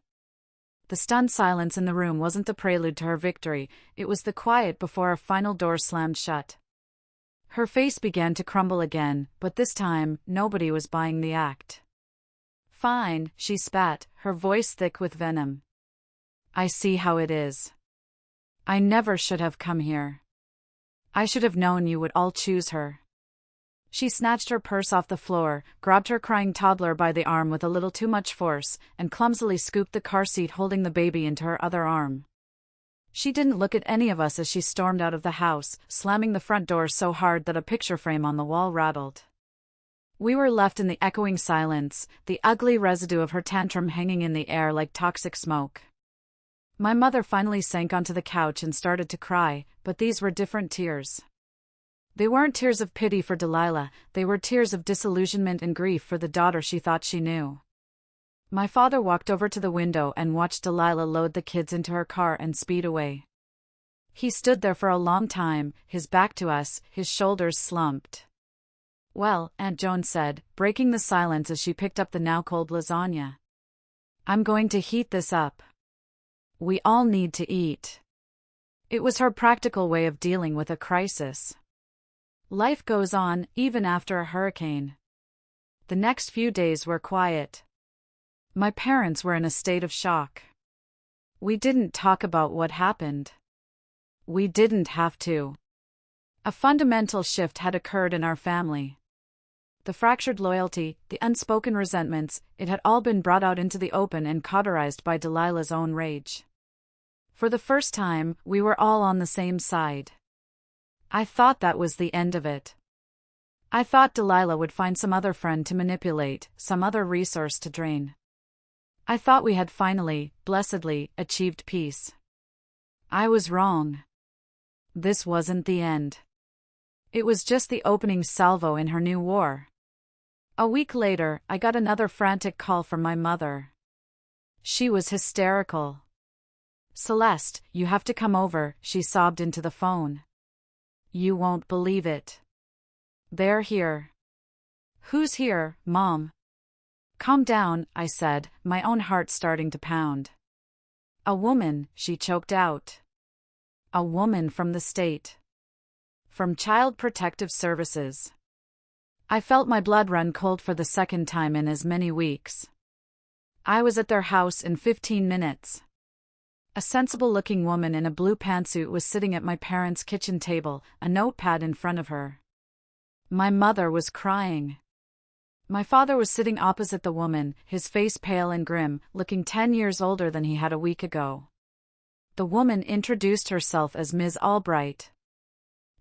The stunned silence in the room wasn't the prelude to her victory, it was the quiet before a final door slammed shut. Her face began to crumble again, but this time, nobody was buying the act. "Fine," she spat, her voice thick with venom. "I see how it is. I never should have come here. I should have known you would all choose her." She snatched her purse off the floor, grabbed her crying toddler by the arm with a little too much force, and clumsily scooped the car seat holding the baby into her other arm. She didn't look at any of us as she stormed out of the house, slamming the front door so hard that a picture frame on the wall rattled. We were left in the echoing silence, the ugly residue of her tantrum hanging in the air like toxic smoke. My mother finally sank onto the couch and started to cry, but these were different tears. They weren't tears of pity for Delilah, they were tears of disillusionment and grief for the daughter she thought she knew. My father walked over to the window and watched Delilah load the kids into her car and speed away. He stood there for a long time, his back to us, his shoulders slumped. "Well," Aunt Joan said, breaking the silence as she picked up the now-cold lasagna. "I'm going to heat this up. We all need to eat." It was her practical way of dealing with a crisis. Life goes on, even after a hurricane. The next few days were quiet. My parents were in a state of shock. We didn't talk about what happened. We didn't have to. A fundamental shift had occurred in our family. The fractured loyalty, the unspoken resentments, it had all been brought out into the open and cauterized by Delilah's own rage. For the first time, we were all on the same side. I thought that was the end of it. I thought Delilah would find some other friend to manipulate, some other resource to drain. I thought we had finally, blessedly, achieved peace. I was wrong. This wasn't the end. It was just the opening salvo in her new war. A week later, I got another frantic call from my mother. She was hysterical. "Celeste, you have to come over," she sobbed into the phone. "You won't believe it. They're here." "Who's here, Mom?" "Calm down," I said, my own heart starting to pound. "A woman," she choked out. "A woman from the state. From Child Protective Services." I felt my blood run cold for the second time in as many weeks. I was at their house in 15 minutes. A sensible-looking woman in a blue pantsuit was sitting at my parents' kitchen table, a notepad in front of her. My mother was crying. My father was sitting opposite the woman, his face pale and grim, looking 10 years older than he had a week ago. The woman introduced herself as Ms. Albright.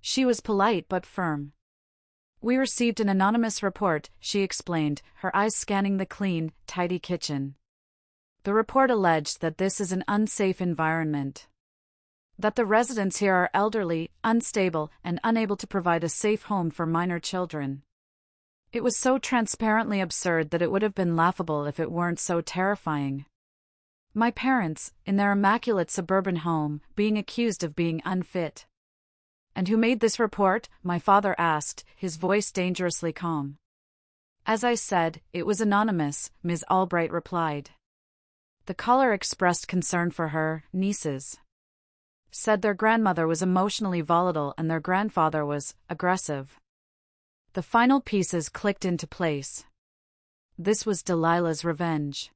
She was polite but firm. "We received an anonymous report," she explained, her eyes scanning the clean, tidy kitchen. The report alleged that this is an unsafe environment. That the residents here are elderly, unstable, and unable to provide a safe home for minor children. It was so transparently absurd that it would have been laughable if it weren't so terrifying. My parents, in their immaculate suburban home, being accused of being unfit. "And who made this report?" my father asked, his voice dangerously calm. "As I said, it was anonymous," Ms. Albright replied. The caller expressed concern for her nieces. Said their grandmother was emotionally volatile and their grandfather was aggressive. The final pieces clicked into place. This was Delilah's revenge.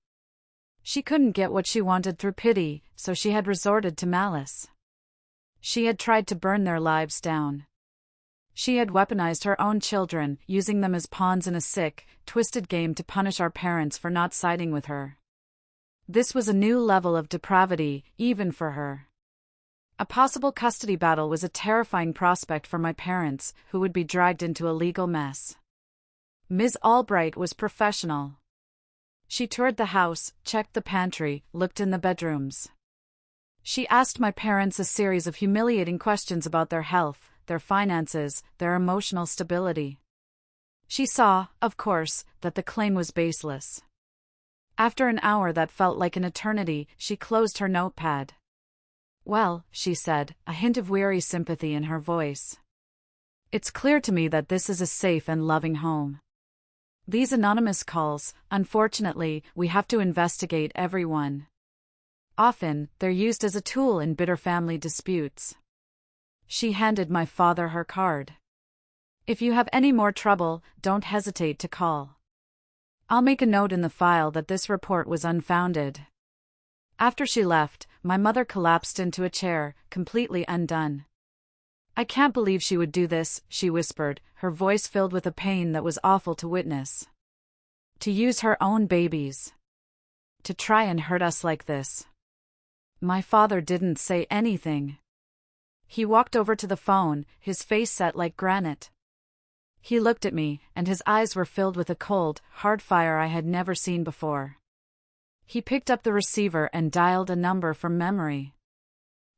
She couldn't get what she wanted through pity, so she had resorted to malice. She had tried to burn their lives down. She had weaponized her own children, using them as pawns in a sick, twisted game to punish our parents for not siding with her. This was a new level of depravity, even for her. A possible custody battle was a terrifying prospect for my parents, who would be dragged into a legal mess. Ms. Albright was professional. She toured the house, checked the pantry, looked in the bedrooms. She asked my parents a series of humiliating questions about their health, their finances, their emotional stability. She saw, of course, that the claim was baseless. After an hour that felt like an eternity, she closed her notepad. "Well," she said, a hint of weary sympathy in her voice. "It's clear to me that this is a safe and loving home. These anonymous calls, unfortunately, we have to investigate every one. Often, they're used as a tool in bitter family disputes." She handed my father her card. "If you have any more trouble, don't hesitate to call. I'll make a note in the file that this report was unfounded." After she left, my mother collapsed into a chair, completely undone. "I can't believe she would do this," she whispered, her voice filled with a pain that was awful to witness. "To use her own babies. To try and hurt us like this." My father didn't say anything. He walked over to the phone, his face set like granite. He looked at me, and his eyes were filled with a cold, hard fire I had never seen before. He picked up the receiver and dialed a number from memory.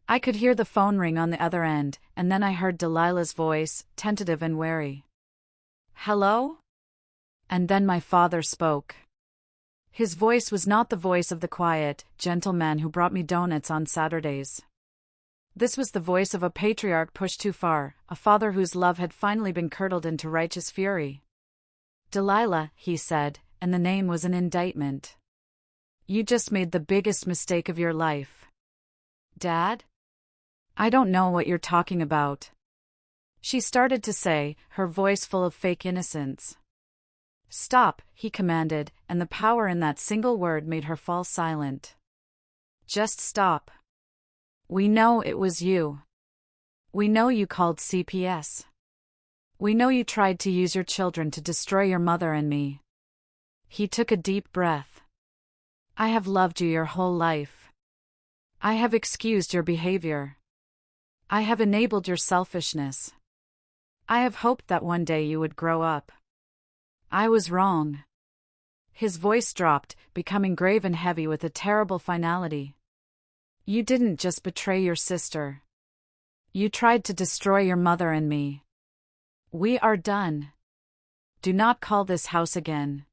I could hear the phone ring on the other end, and then I heard Delilah's voice, tentative and wary. "Hello?" And then my father spoke. His voice was not the voice of the quiet, gentle man who brought me donuts on Saturdays. This was the voice of a patriarch pushed too far, a father whose love had finally been curdled into righteous fury. "Delilah," he said, and the name was an indictment. "You just made the biggest mistake of your life." "Dad? I don't know what you're talking about," she started to say, her voice full of fake innocence. "Stop," he commanded, and the power in that single word made her fall silent. "Just stop. We know it was you. We know you called CPS. We know you tried to use your children to destroy your mother and me." He took a deep breath. "I have loved you your whole life. I have excused your behavior. I have enabled your selfishness. I have hoped that one day you would grow up. I was wrong." His voice dropped, becoming grave and heavy with a terrible finality. "You didn't just betray your sister. You tried to destroy your mother and me. We are done. Do not call this house again.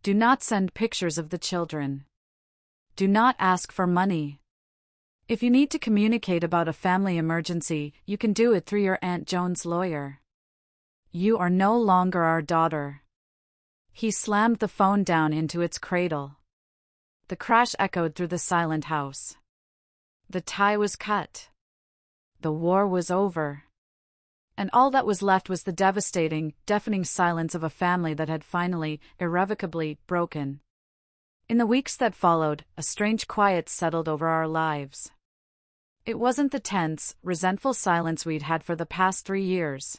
Do not send pictures of the children. Do not ask for money. If you need to communicate about a family emergency, you can do it through your Aunt Joan's lawyer. You are no longer our daughter." He slammed the phone down into its cradle. The crash echoed through the silent house. The tie was cut. The war was over. And all that was left was the devastating, deafening silence of a family that had finally, irrevocably, broken. In the weeks that followed, a strange quiet settled over our lives. It wasn't the tense, resentful silence we'd had for the past 3 years.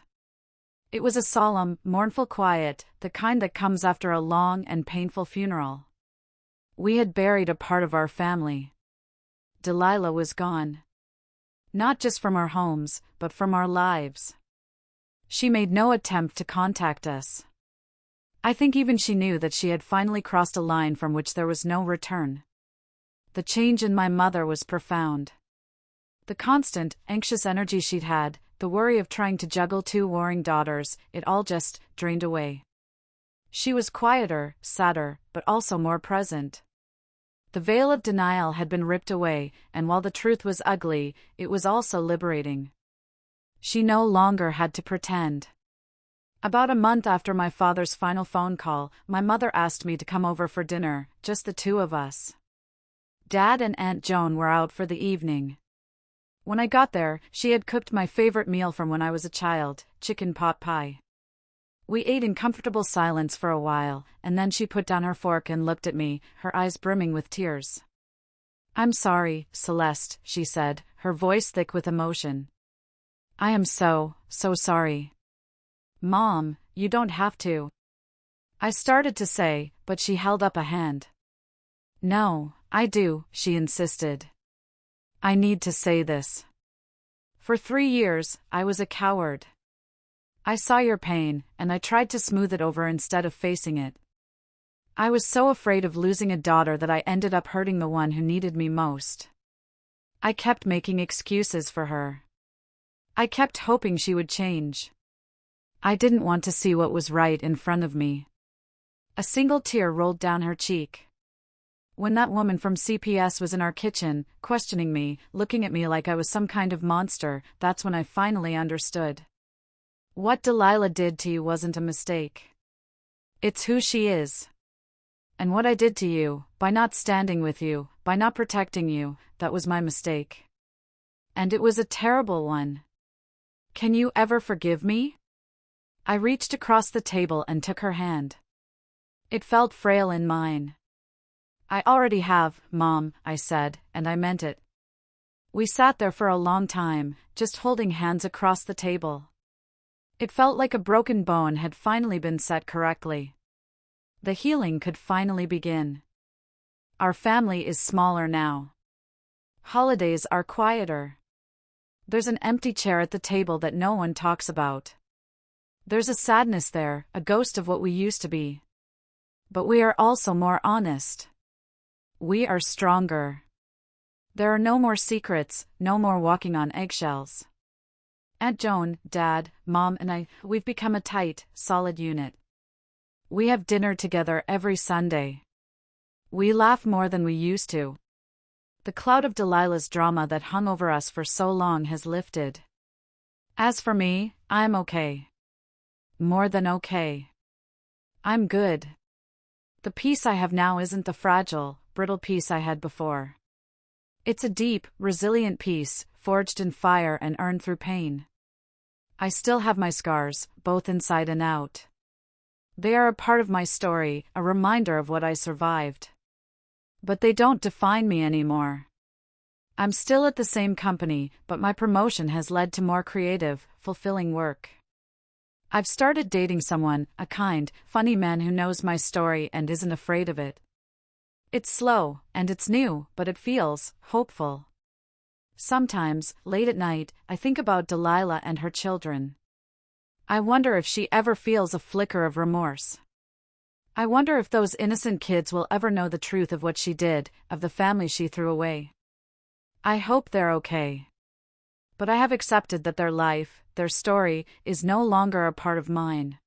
It was a solemn, mournful quiet, the kind that comes after a long and painful funeral. We had buried a part of our family. Delilah was gone. Not just from our homes, but from our lives. She made no attempt to contact us. I think even she knew that she had finally crossed a line from which there was no return. The change in my mother was profound. The constant, anxious energy she'd had, the worry of trying to juggle 2 warring daughters, it all just drained away. She was quieter, sadder, but also more present. The veil of denial had been ripped away, and while the truth was ugly, it was also liberating. She no longer had to pretend. About a month after my father's final phone call, my mother asked me to come over for dinner, just the 2 of us. Dad and Aunt Joan were out for the evening. When I got there, she had cooked my favorite meal from when I was a child, chicken pot pie. We ate in comfortable silence for a while, and then she put down her fork and looked at me, her eyes brimming with tears. "I'm sorry, Celeste," she said, her voice thick with emotion. "I am so sorry." "Mom, you don't have to." I started to say, but she held up a hand. "No, I do," she insisted. "I need to say this. For 3 years, I was a coward. I saw your pain, and I tried to smooth it over instead of facing it. I was so afraid of losing a daughter that I ended up hurting the one who needed me most. I kept making excuses for her. I kept hoping she would change. I didn't want to see what was right in front of me." A single tear rolled down her cheek. "When that woman from CPS was in our kitchen, questioning me, looking at me like I was some kind of monster, that's when I finally understood. What Delilah did to you wasn't a mistake. It's who she is. And what I did to you, by not standing with you, by not protecting you, that was my mistake. And it was a terrible one. Can you ever forgive me?" I reached across the table and took her hand. It felt frail in mine. "I already have, Mom," I said, and I meant it. We sat there for a long time, just holding hands across the table. It felt like a broken bone had finally been set correctly. The healing could finally begin. Our family is smaller now. Holidays are quieter. There's an empty chair at the table that no one talks about. There's a sadness there, a ghost of what we used to be. But we are also more honest. We are stronger. There are no more secrets, no more walking on eggshells. Aunt Joan, Dad, Mom, and I, we've become a tight, solid unit. We have dinner together every Sunday. We laugh more than we used to. The cloud of Delilah's drama that hung over us for so long has lifted. As for me, I'm okay. More than okay. I'm good. The peace I have now isn't the fragile, brittle peace I had before. It's a deep, resilient peace, forged in fire and earned through pain. I still have my scars, both inside and out. They are a part of my story, a reminder of what I survived. But they don't define me anymore. I'm still at the same company, but my promotion has led to more creative, fulfilling work. I've started dating someone, a kind, funny man who knows my story and isn't afraid of it. It's slow, and it's new, but it feels hopeful. Sometimes, late at night, I think about Delilah and her children. I wonder if she ever feels a flicker of remorse. I wonder if those innocent kids will ever know the truth of what she did, of the family she threw away. I hope they're okay. But I have accepted that their life, their story, is no longer a part of mine.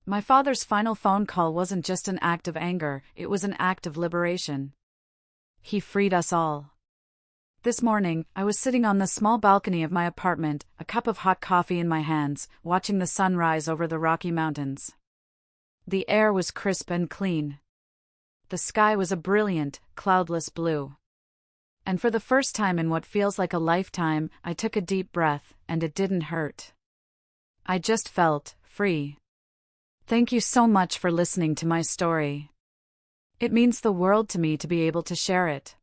My father's final phone call wasn't just an act of anger, it was an act of liberation. He freed us all. This morning, I was sitting on the small balcony of my apartment, a cup of hot coffee in my hands, watching the sun rise over the Rocky Mountains. The air was crisp and clean. The sky was a brilliant, cloudless blue. And for the first time in what feels like a lifetime, I took a deep breath, and it didn't hurt. I just felt free. Thank you so much for listening to my story. It means the world to me to be able to share it.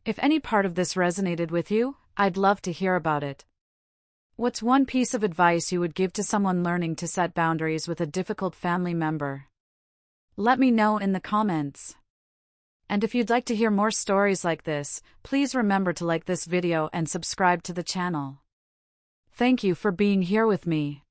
If any part of this resonated with you, I'd love to hear about it. What's one piece of advice you would give to someone learning to set boundaries with a difficult family member? Let me know in the comments. And if you'd like to hear more stories like this, please remember to like this video and subscribe to the channel. Thank you for being here with me.